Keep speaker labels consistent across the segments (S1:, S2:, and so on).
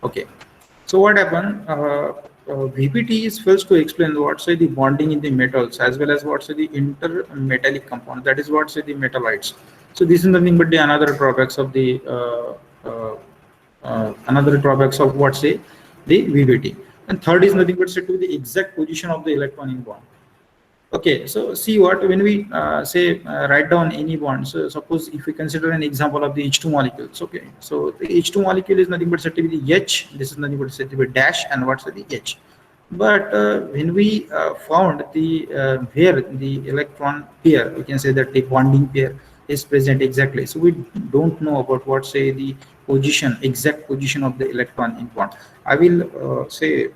S1: Okay. So what happened? VPT is first to explain what's the bonding in the metals as well as what's the intermetallic compound. That is what's the metalloids. So this is nothing but the another drawbacks of the another drawbacks of what's the VPT. And third is nothing but said to be the exact position of the electron in bond. Okay, so see what when we say write down any bond. So suppose if we consider an example of the H2 molecules. Okay, so the H2 molecule is nothing but said to be the H. This is nothing but said to be dash and what's the H. But when we found the where the electron pair, we can say that the bonding pair is present exactly. So we don't know about what say the position, exact position of the electron in bond. I will say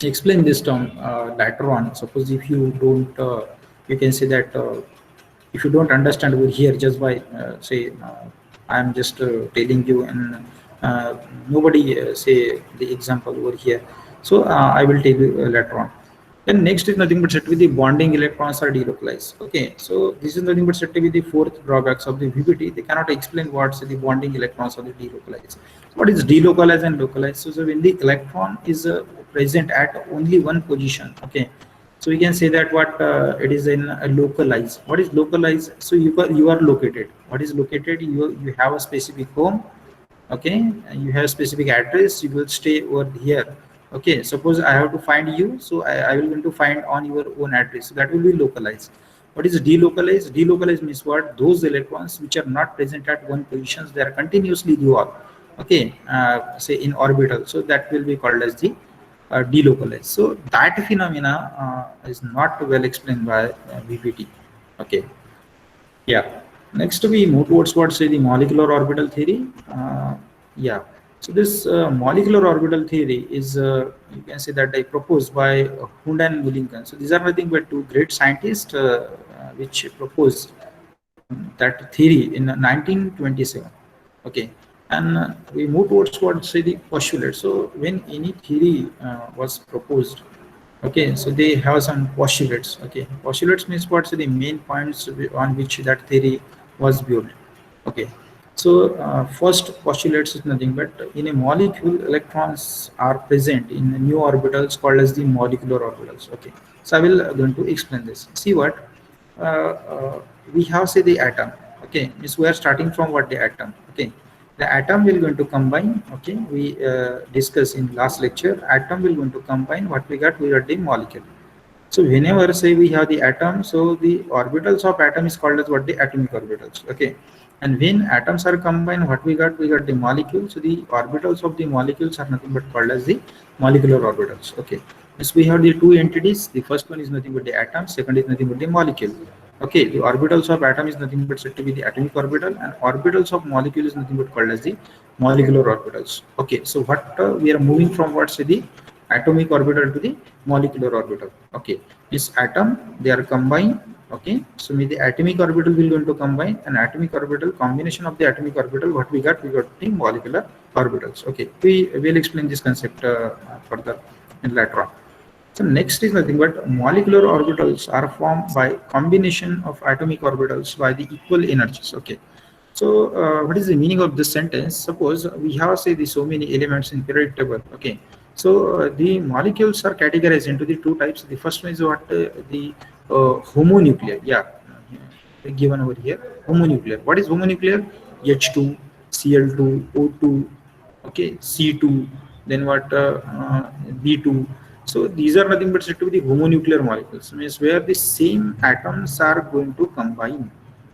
S1: explain this term later on. Suppose if you don't, you can say that if you don't understand over here just by say I am just telling you and nobody say the example over here. So I will tell you later on. Then next is nothing but set with the bonding electrons are delocalized. Okay, so this is nothing but set with the fourth drawbacks of the VPT. They cannot explain what's the bonding electrons are delocalized. What is delocalized and localized? So when the electron is present at only one position, okay, so we can say that what it is in a localized. What is localized? So you are located. What is located? You have a specific home, okay, and you have specific address. You will stay over here. Okay, suppose I have to find you, so I will going to find on your own address. So that will be localized. What is delocalized? Delocalized means what? Those electrons which are not present at one positions, they are continuously revolve. Okay, say in orbital. So that will be called as the delocalized. So that phenomena is not well explained by VPT. Okay, yeah. Next we move towards what say the molecular orbital theory. Yeah. So this molecular orbital theory is, you can say that proposed by Hund and Mulliken. So these are nothing but two great scientists which proposed that theory in 1927. Okay, and we move towards what say the postulate. So when any theory was proposed, okay, so they have some postulates. Okay, postulates means what's the main points on which that theory was built. Okay, so first postulates is nothing but in a molecule electrons are present in new orbitals called as the molecular orbitals. Okay, so I will going to explain this. See what we have say the atom. Okay, means we are starting from what the atom. Okay, the atom will going to combine. Okay, we discussed in last lecture. Atom will going to combine what we got the molecule. So whenever say we have the atom, so the orbitals of atom is called as what the atomic orbitals. Okay, and when atoms are combined, what we got the molecule. So the orbitals of the molecules are nothing but called as the molecular orbitals. Okay, so we have the two entities. The first one is nothing but the atom, second is nothing but the molecule. Okay, the orbitals of atom is nothing but said to be the atomic orbital, and orbitals of molecule is nothing but called as the molecular orbitals. Okay, so what we are moving from what say the atomic orbital to the molecular orbital. Okay, this atom they are combined. Okay, so the atomic orbital will going to combine, an atomic orbital combination of the atomic orbital. What we got the molecular orbitals. Okay, we will explain this concept further in later on. So next is nothing but molecular orbitals are formed by combination of atomic orbitals by the equal energies. Okay, so what is the meaning of this sentence? Suppose we have say the so many elements in periodic table. Okay, so the molecules are categorized into the two types. The first one is what the homonuclear. Yeah, given over here homonuclear. What is homonuclear? H2, Cl2, O2. Okay, C2. Then what B2. So these are nothing but said to be the homonuclear molecules, means where the same atoms are going to combine.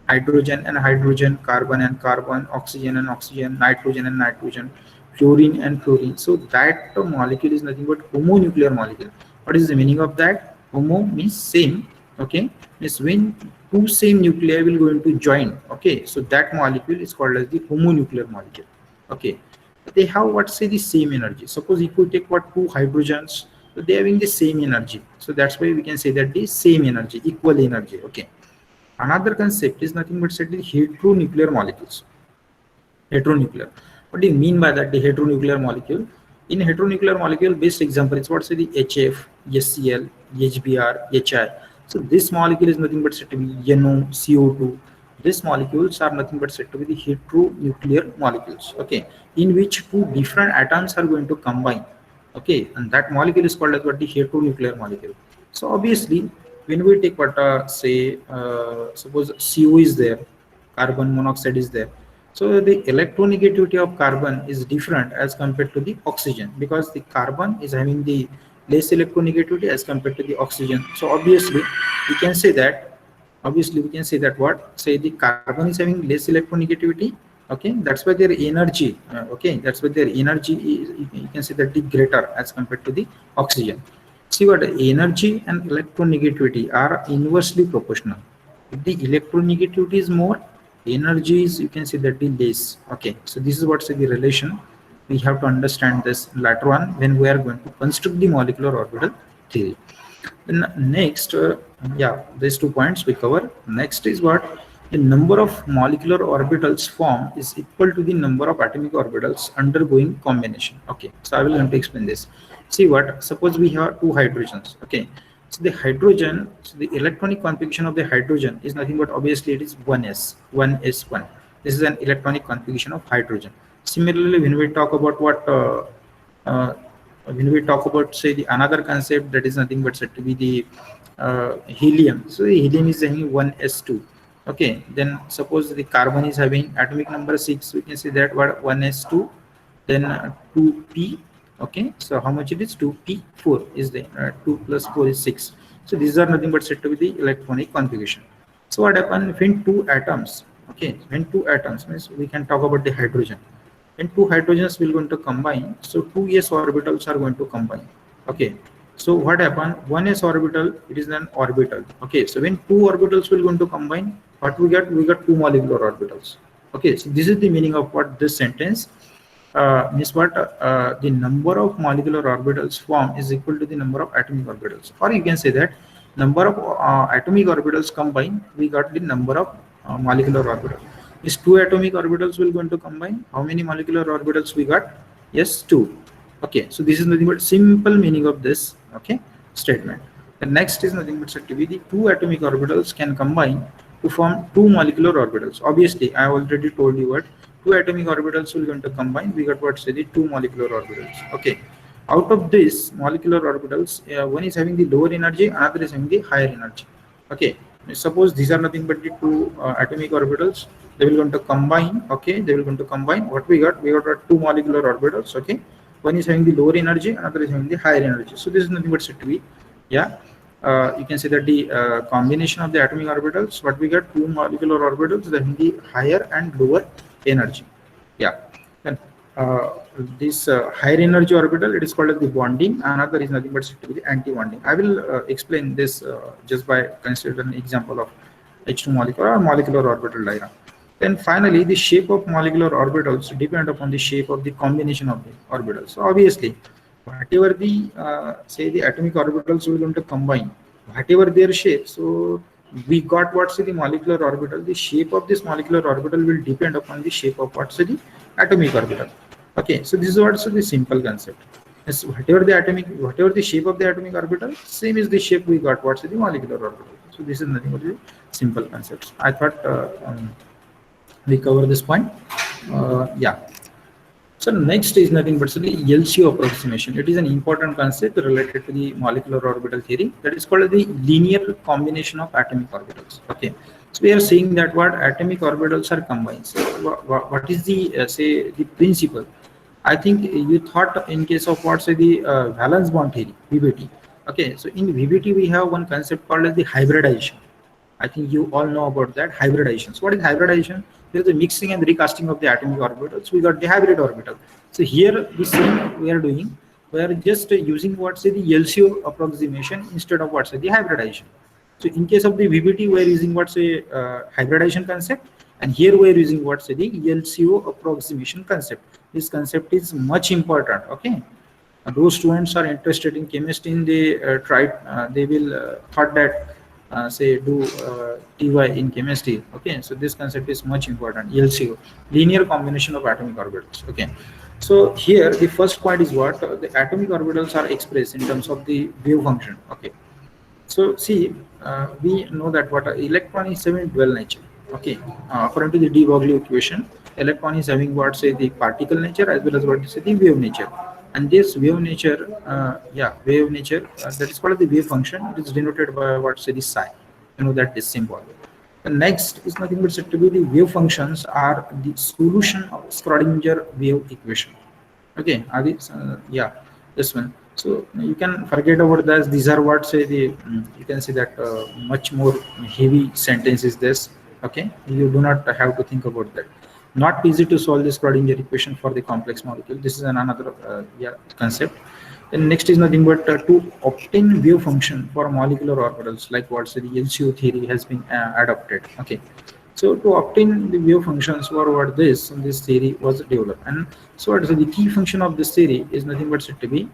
S1: Hydrogen and hydrogen, carbon and carbon, oxygen and oxygen, nitrogen and nitrogen, fluorine and fluorine. So that molecule is nothing but homonuclear molecule. What is the meaning of that? Homo means same. Okay, means when two same nuclei will going to join. Okay, so that molecule is called as the homonuclear molecule. Okay, they have what say the same energy. Suppose if we take what two hydrogens, so they are having the same energy. So that's why we can say that the same energy, equal energy. Okay. Another concept is nothing but said the heteronuclear molecules. Heteronuclear. What do you mean by that? The heteronuclear molecule. In heteronuclear molecule, best example is what say the HF, HCl, HBr, HI. So this molecule is nothing but said to be NO, CO2. these molecules are nothing but said to be the heteronuclear molecules, okay, in which two different atoms are going to combine, okay, and that molecule is called as what, the heteronuclear molecule. So obviously, when we take what say suppose CO is there, carbon monoxide is there, so the electronegativity of carbon is different as compared to the oxygen, because the carbon is having the less electronegativity as compared to the oxygen. So obviously we can say that what, say the carbon is having less electronegativity, okay, that's why their energy okay, that's why their energy is, you can say that, the greater as compared to the oxygen. See what, energy and electronegativity are inversely proportional. If the electronegativity is more, energy is, you can say that, the less, okay. So this is what's the relation. We have to understand this later on when we are going to construct the molecular orbital theory. Then next, yeah, these 2 points we cover. Next is what, the number of molecular orbitals formed is equal to the number of atomic orbitals undergoing combination. Okay, so I will going to explain this. See what, suppose we have two hydrogens. Okay, so the hydrogen, so the electronic configuration of the hydrogen is nothing but, obviously it is 1s1. This is an electronic configuration of hydrogen. Similarly, when we talk about what uh, when we talk about, say, the another concept, that is nothing but said to be the helium. So the helium is having 1s2, okay. Then suppose the carbon is having atomic number 6, we can say that what, 1s2, then 2p, okay. So how much it is, 2p4 is the 2 plus 4 is 6. So these are nothing but said to be the electronic configuration. So what happens when two atoms, okay, when two atoms, means we can talk about the hydrogen, and two hydrogens will going to combine, so two s orbitals are going to combine, okay. So what happened, one s orbital, it is an orbital, okay. So when two orbitals will going to combine, what we got two molecular orbitals, okay. So this is the meaning of what this sentence means, what the number of molecular orbitals formed is equal to the number of atomic orbitals, or you can say that number of atomic orbitals combined, we got the number of molecular orbitals. Is two atomic orbitals will going to combine, how many molecular orbitals we got? Yes, 2. Okay, so this is nothing but simple meaning of this, okay, statement. The next is nothing but said to be the two atomic orbitals can combine to form two molecular orbitals. Obviously I already told you what, two atomic orbitals will going to combine, we got what, say, the two molecular orbitals, okay. Out of this molecular orbitals, one is having the lower energy, another is having the higher energy, okay. Suppose these are nothing but the two atomic orbitals, they will going to combine, okay, they will going to combine, what we got two molecular orbitals, okay. One is having the lower energy, another is having the higher energy. So this is nothing but said to be, yeah, you can say that the combination of the atomic orbitals, what we got, two molecular orbitals, they have the higher and lower energy, yeah. Then this higher energy orbital, it is called as the bonding, another is nothing but said to be the anti-bonding. I will explain this just by considering an example of H2 molecular or molecular orbital diagram. Then finally, the shape of molecular orbitals depend upon the shape of the combination of the orbitals. So obviously, whatever the say the atomic orbitals will going to combine, whatever their shape, so we got what's the molecular orbital. The shape of this molecular orbital will depend upon the shape of what's the atomic orbital. Okay, so this is also the simple concept. Yes, whatever the shape of the atomic orbital, same is the shape we got what's the molecular orbital. So this is nothing but the simple concepts. I thought we cover this point. Yeah. So next is nothing but the LCO approximation. It is an important concept related to the molecular orbital theory, that is called the linear combination of atomic orbitals. Okay. So we are saying that what atomic orbitals are combined. So what is the say the principle? I think you thought in case of what, say, the valence bond theory, VBT. Okay. So in VBT we have one concept called as the hybridization. I think you all know about that, hybridization. So what is hybridization? There is a mixing and recasting of the atomic orbitals. We got the hybrid orbital. So here the same we are doing. We are just using what, say, the LCO approximation instead of what, say, the hybridization. So in case of the VBT, we are using what, say, hybridization concept, and here we are using what, say, the LCO approximation concept. This concept is much important. Okay. Those students are interested in chemistry, they will thought that say do TY in chemistry. Okay, so this concept is much important. LCO, linear combination of atomic orbitals. Okay, so here the first point is what, the atomic orbitals are expressed in terms of the wave function. Okay, so see, we know that what electron is having dual nature. Okay, according to the de Broglie equation, electron is having what say the particle nature as well as what say the wave nature, and this wave nature, wave nature that is called the wave function. It is denoted by what say the psi. You know that this symbol. The next is nothing but said to be the wave functions are the solution of Schrodinger wave equation. Okay, are these this one. So you can forget about this. These are what say the you can see that much more heavy sentence is this. Okay, you do not have to think about that. Not easy to solve this Schrodinger equation for the complex molecule. This is another concept. And next is nothing but to obtain wave function for molecular orbitals, like what say the LCO theory has been adopted. Okay, so to obtain the wave functions for what this theory was developed, and so what is the key function of this theory is nothing but said to be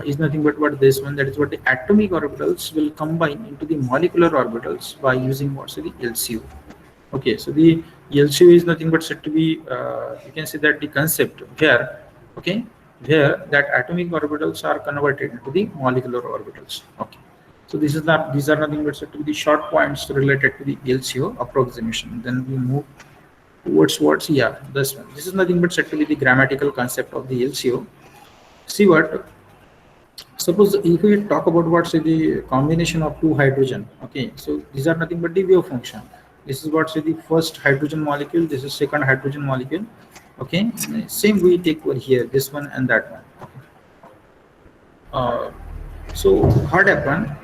S1: is nothing but what this one, that is what the atomic orbitals will combine into the molecular orbitals by using what's the LCO. Okay, so the LCO is nothing but said to be you can say that the concept where okay where that atomic orbitals are converted into the molecular orbitals. Okay, so this is not these are nothing but said to be the short points related to the LCO approximation. Then we move towards this one. This is nothing but said to be the grammatical concept of the LCO. See what, suppose if we talk about what's the combination of two hydrogen. Okay, so these are nothing but the wave function. This is what's the first hydrogen molecule, this is second hydrogen molecule. Okay, same we take over here, this one and that one. So what happened,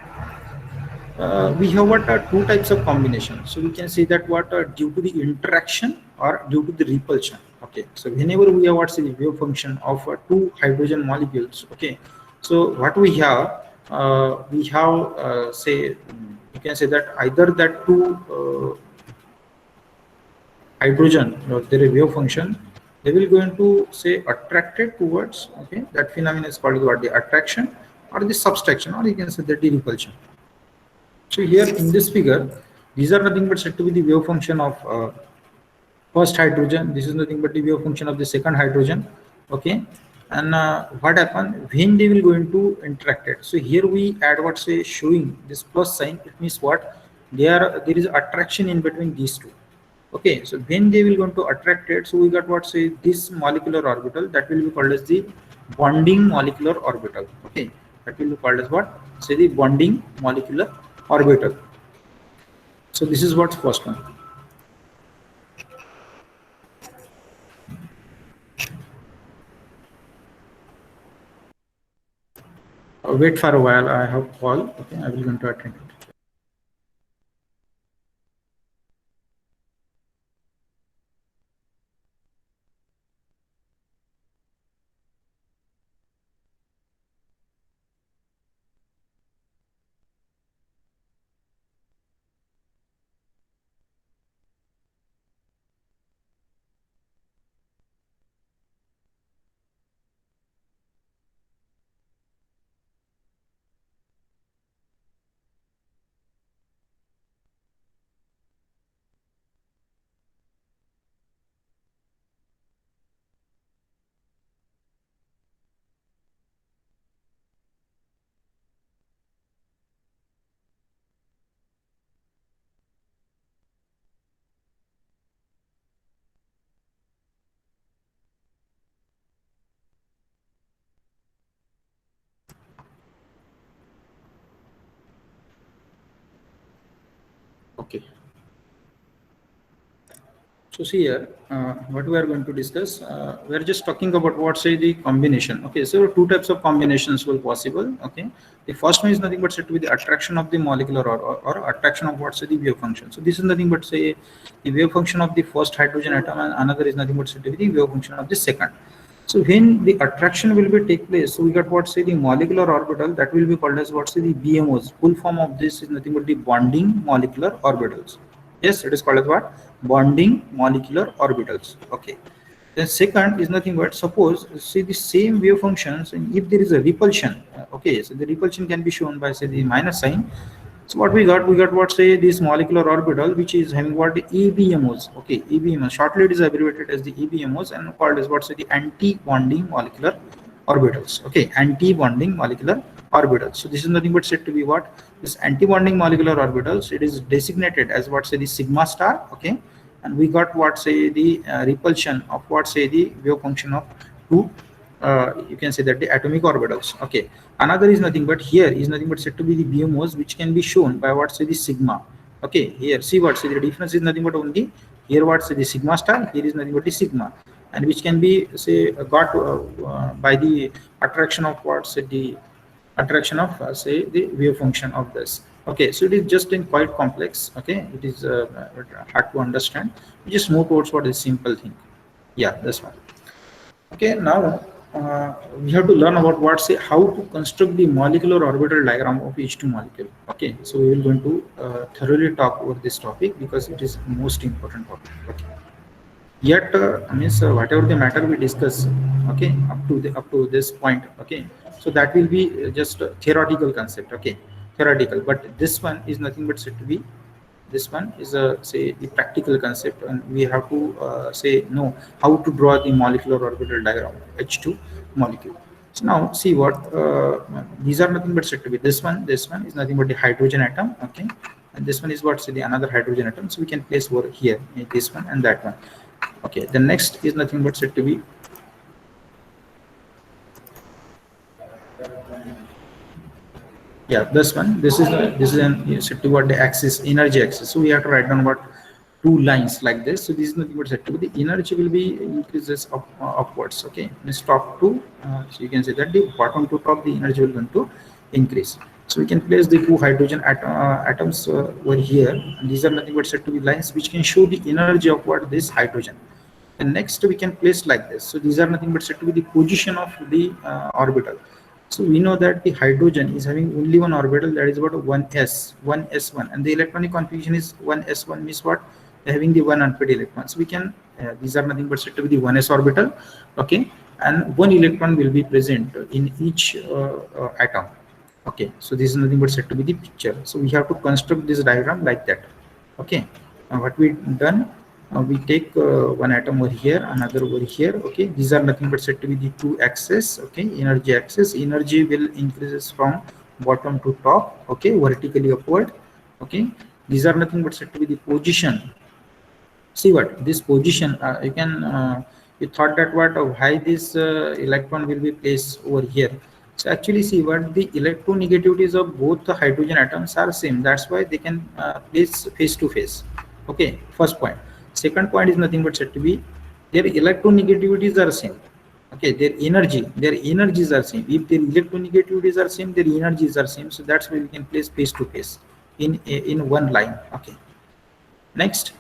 S1: we have what are two types of combinations. So we can say that what are due to the interaction or due to the repulsion. Okay, so whenever we have what's the wave function of two hydrogen molecules. Okay, so what we have say you can say that either that two hydrogen or their wave function, they will going to say attracted towards, okay, that phenomenon is called what the attraction or the subtraction, or you can say that the repulsion. So here in this figure, these are nothing but said to be the wave function of first hydrogen. This is nothing but the wave function of the second hydrogen. Okay, and what happened when they will going to interact it. So here we add what say showing this plus sign. It means what there is attraction in between these two. Okay, so when they will going to attract it, so we got what say this molecular orbital that will be called as the bonding molecular orbital. Okay, that will be called as what say the bonding molecular orbital. So this is what's first one. Wait for a while, I have call. Okay, I will going to attend it. Okay. So see here, what we are going to discuss, we are just talking about what say the combination. Okay, so two types of combinations will possible. Okay, the first one is nothing but said to be the attraction of the molecular or attraction of what say the wave function. So this is nothing but say the wave function of the first hydrogen atom, and another is nothing but said to be the wave function of the second. So when the attraction will be take place, so we got what say the molecular orbital that will be called as what say the BMOs. Full form of this is nothing but the bonding molecular orbitals. Yes, it is called as what? Bonding molecular orbitals. Okay. The second is nothing but suppose see the same wave functions, and if there is a repulsion, okay, so the repulsion can be shown by say the minus sign. So what we got what say this molecular orbital which is having what ABMOs. Okay, ABMOs. Shortly it is abbreviated as the ABMOs and called as what say the anti-bonding molecular orbitals. Okay, anti-bonding molecular orbitals. So this is nothing but said to be what? This antibonding molecular orbitals. It is designated as what, say, the sigma star. Okay, and we got what, say, the repulsion of what, say, the wave function of two. You can say that the atomic orbitals. Okay, another is nothing but, here is nothing but said to be the BMOs, which can be shown by what, say, the sigma. Okay, here see what, say, the difference is nothing but only here what, say, the sigma star, here is nothing but the sigma, and which can be, say, got by the attraction of what, say, the attraction of say the wave function of this. Okay, so it is just in quite complex. Okay, it is hard to understand. We just move towards what is simple thing. Yeah, this one. Okay, now we have to learn about what, say, how to construct the molecular orbital diagram of each two molecule. Okay, so we will going to thoroughly talk over this topic because it is most important topic. Okay, yet means whatever the matter we discuss, okay, up to this point, okay, so that will be just a theoretical concept. Okay, theoretical, but this one is nothing but said to be, this one is a, say, the practical concept, and we have to say know how to draw the molecular orbital diagram of H2 molecule. So now see what these are nothing but said to be, this one is nothing but the hydrogen atom. Okay, and this one is what, say, the another hydrogen atom. So we can place over here this one and that one. Okay, the next is nothing but said to be, yeah, this one, this is an said to what, the axis, energy axis. So we have to write down what, two lines like this. So this is nothing but said to be, the energy will be increases upwards. Okay, let's top to so you can say that the bottom to top, the energy will going to increase. So we can place the two hydrogen atoms over here, and these are nothing but said to be lines which can show the energy of what, this hydrogen. And next we can place like this. So these are nothing but said to be the position of the orbital. So we know that the hydrogen is having only one orbital, that is about 1s1, and the electronic configuration is 1s1, means what, having the one unpaired electron. So we can these are nothing but said to be the 1s orbital. Okay, and one electron will be present in each atom. Okay, so this is nothing but said to be the picture. So we have to construct this diagram like that. Okay, now what we done, we take one atom over here, another over here. Okay, these are nothing but said to be the two axes. Okay, energy axis, energy will increases from bottom to top. Okay, vertically upward. Okay, these are nothing but said to be the position. See what, this position, you can you thought that what, why this electron will be placed over here. So actually see what, the electronegativities of both the hydrogen atoms are same, that's why they can place face to face. Okay, first point. Second point is nothing but said to be, their electronegativities are same. Okay, their energies are same. If their electronegativities are same, their energies are same. So that's why we can place face to face in one line. Okay, next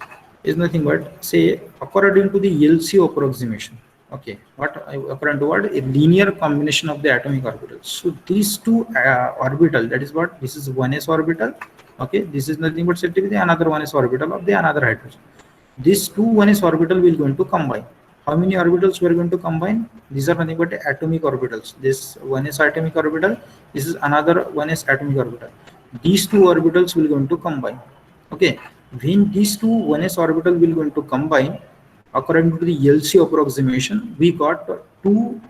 S1: is nothing but, say, according to the LCO approximation. Okay, what according to what, a linear combination of the atomic orbitals. So these two orbital, that is what, this is 1s orbital. Okay, this is nothing but said to be the another 1s orbital of the another hydrogen. These two 1s orbital will going to combine. How many orbitals we are going to combine? These are nothing but atomic orbitals. This 1s atomic orbital, this is another 1s atomic orbital. These two orbitals will going to combine. Okay, when these two 1s orbital will going to combine, according to the LCO approximation, we got two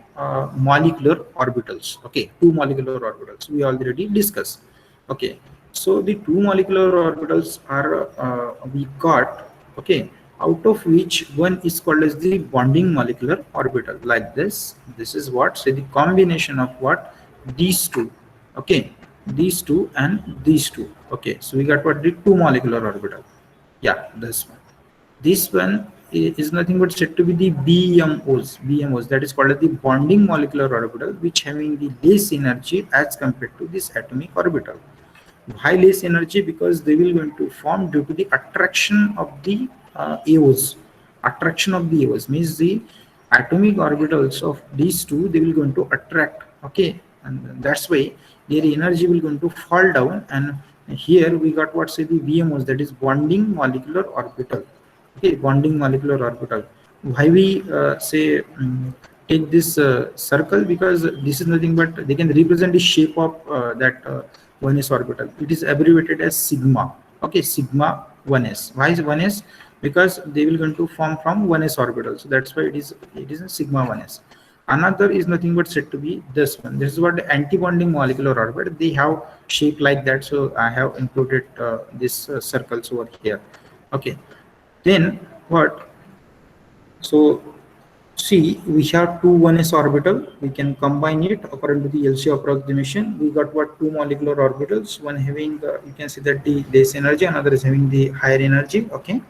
S1: molecular orbitals. Okay, two molecular orbitals we already discussed. Okay, so the two molecular orbitals are we got. Okay, out of which one is called as the bonding molecular orbital, like this. This is what, say, the combination of what, these two. Okay, these two and these two. Okay, so we got what, the two molecular orbital. Yeah, this one. This one is nothing but said to be the BMOs, that is called as the bonding molecular orbital, which having the less energy as compared to this atomic orbital. Why less energy? Because they will going to form due to the attraction of the AOs. Attraction of the AOs means the atomic orbitals of these two, they will going to attract. Okay, and that's why their energy will going to fall down. And here we got what, say, the BMOs, that is bonding molecular orbital. Okay, bonding molecular orbital. Why we say take this circle? Because this is nothing but they can represent the shape of that 1s orbital. It is abbreviated as sigma. Okay, sigma 1s. Why is 1s? Because they will going to form from 1s orbital. So that's why it is a sigma 1s. Another is nothing but said to be this one. This is what the anti-bonding molecular orbit. They have shape like that. So I have included this circles over here. Okay. Then what? So see, we have two 1s orbital. We can combine it according to the LC approximation. We got what, two molecular orbitals. One having you can see that the less energy, another is having the higher energy. Okay.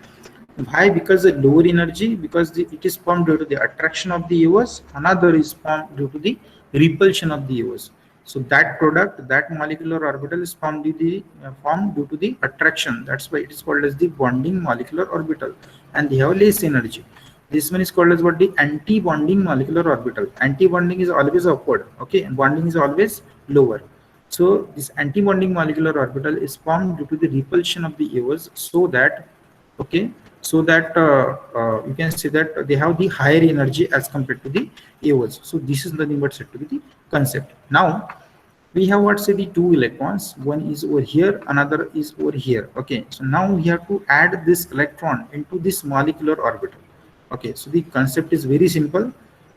S1: Why? Because the lower energy, because it is formed due to the attraction of the EOS. Another is formed due to the repulsion of the EOS. So that product, that molecular orbital is formed due to the attraction. That's why it is called as the bonding molecular orbital, and they have less energy. This one is called as what, the anti-bonding molecular orbital. Anti-bonding is always upward, okay, and bonding is always lower. So this anti-bonding molecular orbital is formed due to the repulsion of the EOS, so that, okay, so that you can say that they have the higher energy as compared to the EOS. So this is nothing but said to be the concept. Now we have what, say, the two electrons. One is over here, another is over here. Okay, so now we have to add this electron into this molecular orbital. Okay, so the concept is very simple.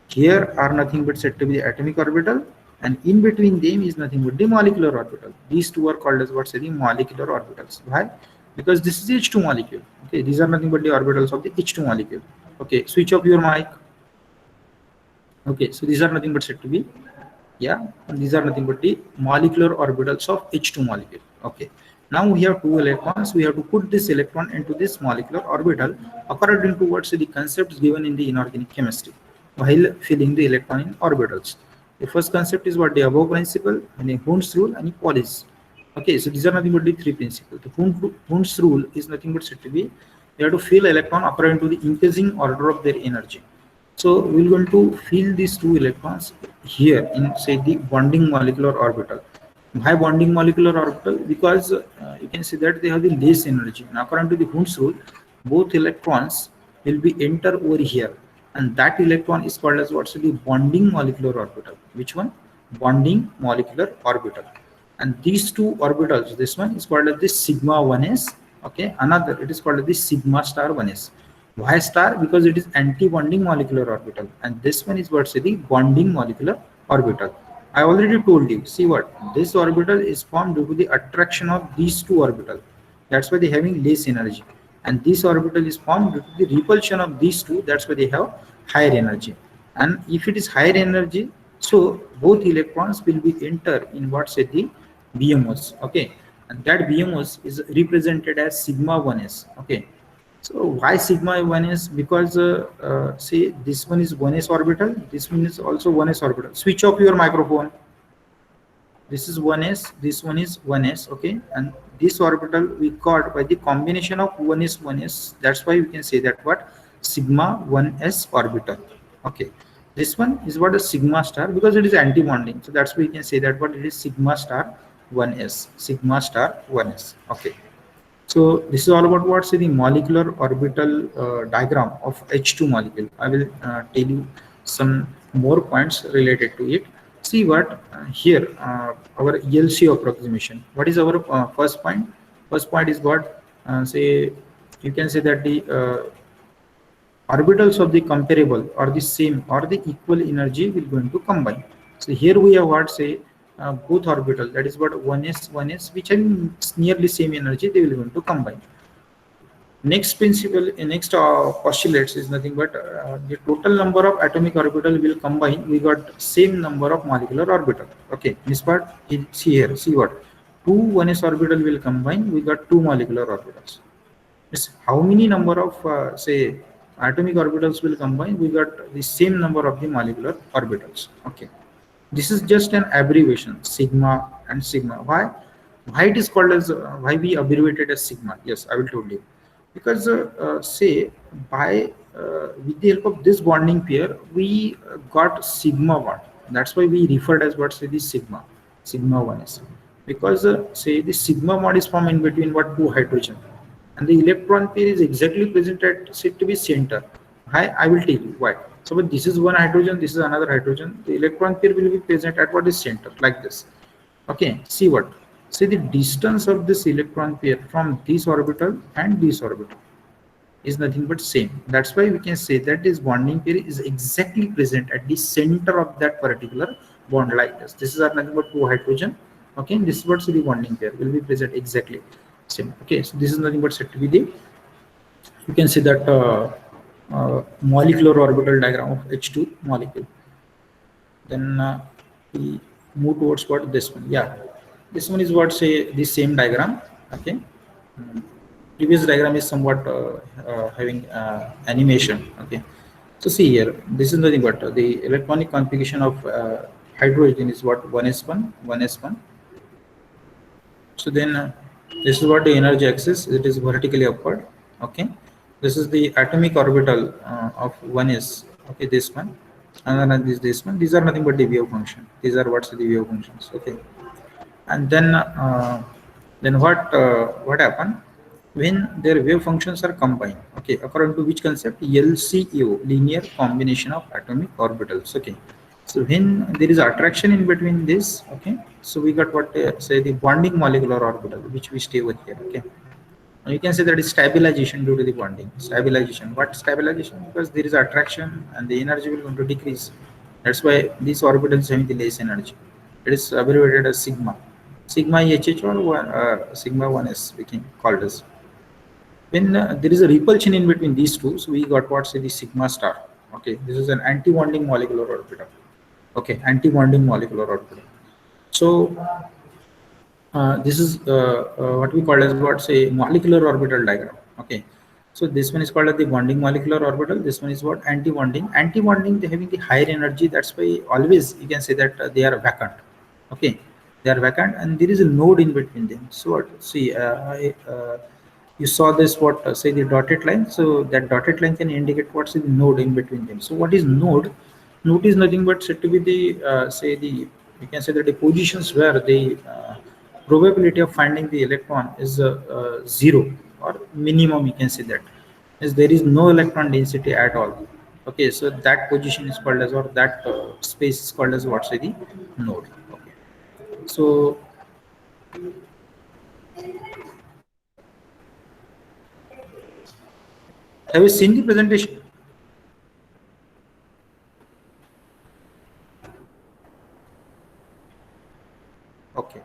S1: Here are nothing but said to be the atomic orbital, and in between them is nothing but the molecular orbital. These two are called as what, say, the molecular orbitals. Why? Because this is the H2 molecule. Okay, these are nothing but the orbitals of the H2 molecule. Okay, switch off your mic. Okay, so these are nothing but said to be, yeah, and these are nothing but the molecular orbitals of H2 molecule. Okay, now we have two electrons. We have to put this electron into this molecular orbital according to what's the concepts given in the inorganic chemistry while filling the electron in orbitals. The first concept is what, the above principle, and the Hund's rule, and the Pauli's. Okay, so these are nothing but the three principles. The Hund's rule is nothing but said to be, you have to fill electron according to the increasing order of their energy. So we're going to fill these two electrons here in, say, the bonding molecular orbital. Why bonding molecular orbital? Because you can see that they have the less energy. And according to the Hund's rule, both electrons will be enter over here, and that electron is called as what's the bonding molecular orbital. Which one? Bonding molecular orbital. And these two orbitals, this one is called as the sigma 1s. Okay, another, it is called as the sigma star 1s. Why star? Because it is anti-bonding molecular orbital, and this one is what's the bonding molecular orbital. I already told you. See what, this orbital is formed due to the attraction of these two orbitals. That's why they're having less energy. And this orbital is formed due to the repulsion of these two. That's why they have higher energy. And if it is higher energy, so both electrons will be enter in what's the BMOS. Okay, and that BMOS is represented as sigma 1s. Okay, so why sigma 1s? Because say this one is 1s orbital, this one is also 1s orbital. Switch off your microphone. This is 1s, this one is 1s. Okay, and this orbital we got by the combination of 1s 1s. That's why we can say that what, sigma 1s orbital. Okay, this one is what, a sigma star, because it is anti-bonding. So that's why we can say that what, it is sigma star 1s, sigma star 1s. Okay, so this is all about what's the molecular orbital diagram of H2 molecule. I will tell you some more points related to it. See what here our ELC approximation. What is our first point? First point is what, say, you can say that the orbitals of the comparable or the same or the equal energy will going to combine. So here we have what, say, both orbital, that is what, 1s which are nearly same energy, they will going to combine. Next principle, next postulates is nothing but the total number of atomic orbital will combine. We got same number of molecular orbital. Okay, this part is here. See what, two 1s orbital will combine. We got two molecular orbitals. Yes, how many number of say atomic orbitals will combine? We got the same number of the molecular orbitals. Okay. This is just an abbreviation, sigma and sigma. Why it is called as, why we abbreviated as sigma? Yes, I will tell you. Because say by with the help of this bonding pair, we got sigma bond. That's why we referred as what, say, the sigma 1s. Because say the sigma bond is formed in between what, two hydrogen, and the electron pair is exactly present at, say, to be center. I will tell you why. So but this is one hydrogen, this is another hydrogen. The electron pair will be present at what is center, like this. Okay, see what? See the distance of this electron pair from this orbital and this orbital. is nothing but same. That's why we can say that this bonding pair is exactly present at the center of that particular bond like this. This is nothing but two hydrogen. Okay, and this is what the bonding pair will be present exactly same. Okay, so this is nothing but said to be the, you can see that molecular orbital diagram of H2 molecule. Then we move towards what this one. Yeah, this one is what say the same diagram. Okay. Previous diagram is somewhat having animation. Okay, so see here, this is nothing but the electronic configuration of hydrogen is what 1s1 1s1. So then this is what the energy axis, it is vertically upward. Okay, this is the atomic orbital of 1s. Okay, this one, and then this one, these are nothing but the wave function. These are what's the wave functions. Okay, and then what happened when their wave functions are combined? Okay, according to which concept? LCO, linear combination of atomic orbitals. Okay, so when there is attraction in between this, okay, so we got what say the bonding molecular orbital, which we stay with here. Okay, and you can say that is stabilization due to the bonding. Stabilization. What stabilization? Because there is attraction and the energy will going to decrease. That's why these orbitals having the less energy. It is abbreviated as sigma. Sigma HH or sigma 1s we can call this. When there is a repulsion in between these two, so we got what say the sigma star. Okay, this is an anti-bonding molecular orbital. Okay, anti-bonding molecular orbital. So this is what we call as what say molecular orbital diagram. Okay, so this one is called as the bonding molecular orbital. This one is what anti-bonding. Anti-bonding, they having the higher energy. That's why always you can say that they are vacant. Okay, they are vacant, and there is a node in between them. So what? See, you saw this what say the dotted line. So that dotted line can indicate what's the node in between them. So what is node? Node is nothing but said to be the say the, you can say that the positions where the probability of finding the electron is zero or minimum, you can say that, is there is no electron density at all. Okay, so that position is called as, or that space is called as what say the node. Okay, so have you seen the presentation? Okay.